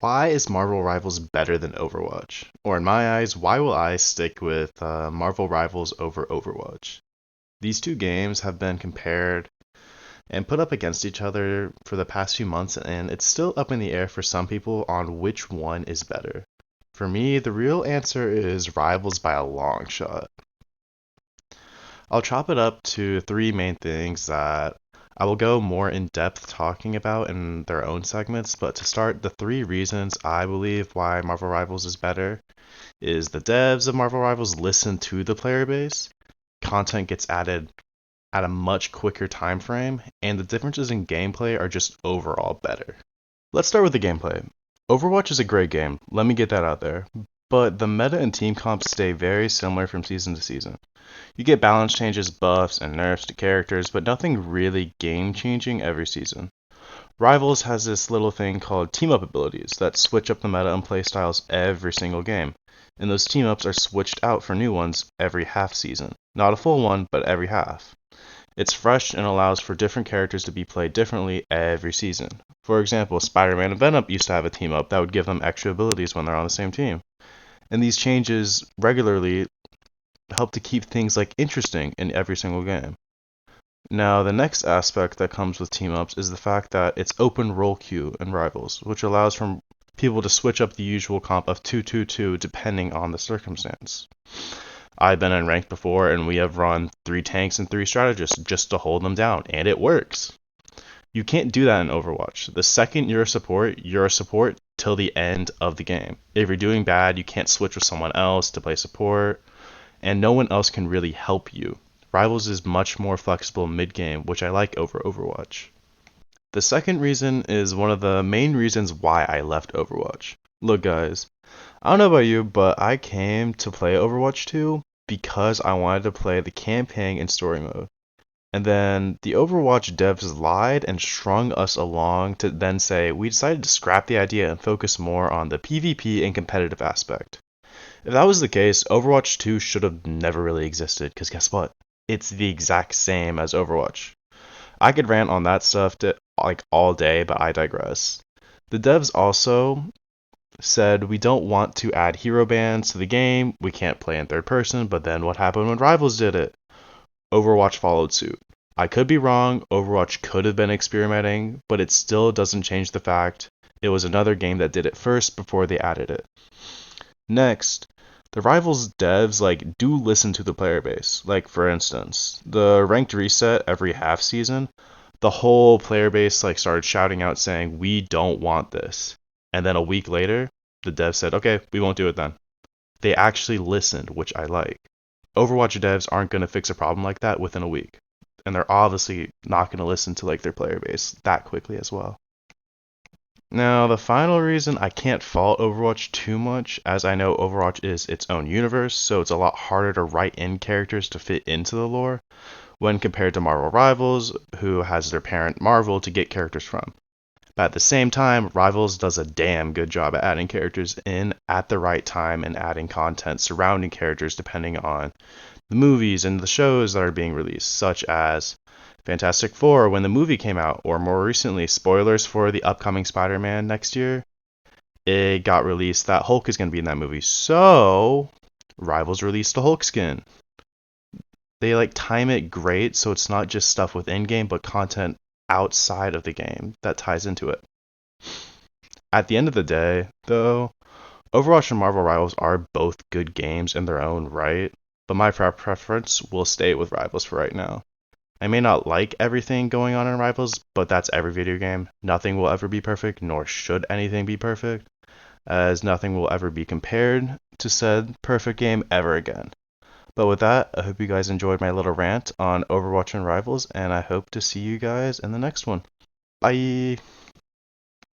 Why is Marvel Rivals better than Overwatch? Or in my eyes, why will I stick with Marvel Rivals over Overwatch? These two games have been compared and put up against each other for the past few months, and it's still up in the air for some people on which one is better. For me, the real answer is Rivals by a long shot. I'll chop it up to three main things that I will go more in depth talking about in their own segments, but to start, the three reasons I believe why Marvel Rivals is better is the devs of Marvel Rivals listen to the player base, content gets added at a much quicker time frame, and the differences in gameplay are just overall better. Let's start with the gameplay. Overwatch is a great game, let me get that out there, but the meta and team comps stay very similar from season to season. You get balance changes, buffs, and nerfs to characters, but nothing really game changing every season. Rivals has this little thing called team up abilities that switch up the meta and playstyles every single game, and those team ups are switched out for new ones every half season. Not a full one, but every half. It's fresh and allows for different characters to be played differently every season. For example, Spider-Man and Venom used to have a team up that would give them extra abilities when they're on the same team. And these changes regularly help to keep things like interesting in every single game. Now, the next aspect that comes with team ups is the fact that it's open role queue in Rivals, which allows for people to switch up the usual comp of 2-2-2 depending on the circumstance. I've been in ranked before and we have run 3 tanks and 3 strategists just to hold them down, and it works. You can't do that in Overwatch. The second you're a support till the end of the game. If you're doing bad, you can't switch with someone else to play support, and no one else can really help you. Rivals is much more flexible mid-game, which I like over Overwatch. The second reason is one of the main reasons why I left Overwatch. Look guys, I don't know about you, but I came to play Overwatch 2 because I wanted to play the campaign and story mode. And then the Overwatch devs lied and strung us along to then say we decided to scrap the idea and focus more on the PvP and competitive aspect. If that was the case, Overwatch 2 should have never really existed, because guess what? It's the exact same as Overwatch. I could rant on that stuff like all day, but I digress. The devs also said we don't want to add hero bans to the game, we can't play in third person, but then what happened when Rivals did it? Overwatch followed suit. I could be wrong, Overwatch could have been experimenting, but it still doesn't change the fact it was another game that did it first before they added it. Next, the Rivals devs do listen to the player base. Like for instance, the ranked reset every half season, the whole player base started shouting out saying we don't want this. And then a week later, the devs said, "Okay, we won't do it then." They actually listened, which I like. Overwatch devs aren't going to fix a problem like that within a week. And they're obviously not going to listen to their player base that quickly as well. Now, the final reason I can't fault Overwatch too much, as I know Overwatch is its own universe, so it's a lot harder to write in characters to fit into the lore, when compared to Marvel Rivals, who has their parent Marvel to get characters from. But at the same time, Rivals does a damn good job at adding characters in at the right time and adding content surrounding characters depending on the movies and the shows that are being released, such as Fantastic Four when the movie came out, or more recently, spoilers for the upcoming Spider-Man next year. It got released that Hulk is going to be in that movie, so Rivals released a Hulk skin. They time it great so it's not just stuff within game, but content outside of the game that ties into it. At the end of the day, though, Overwatch and Marvel Rivals are both good games in their own right, but my preference will stay with Rivals for right now. I may not like everything going on in Rivals, but that's every video game. Nothing will ever be perfect, nor should anything be perfect, as nothing will ever be compared to said perfect game ever again. But with that, I hope you guys enjoyed my little rant on Overwatch and Rivals, and I hope to see you guys in the next one. Bye!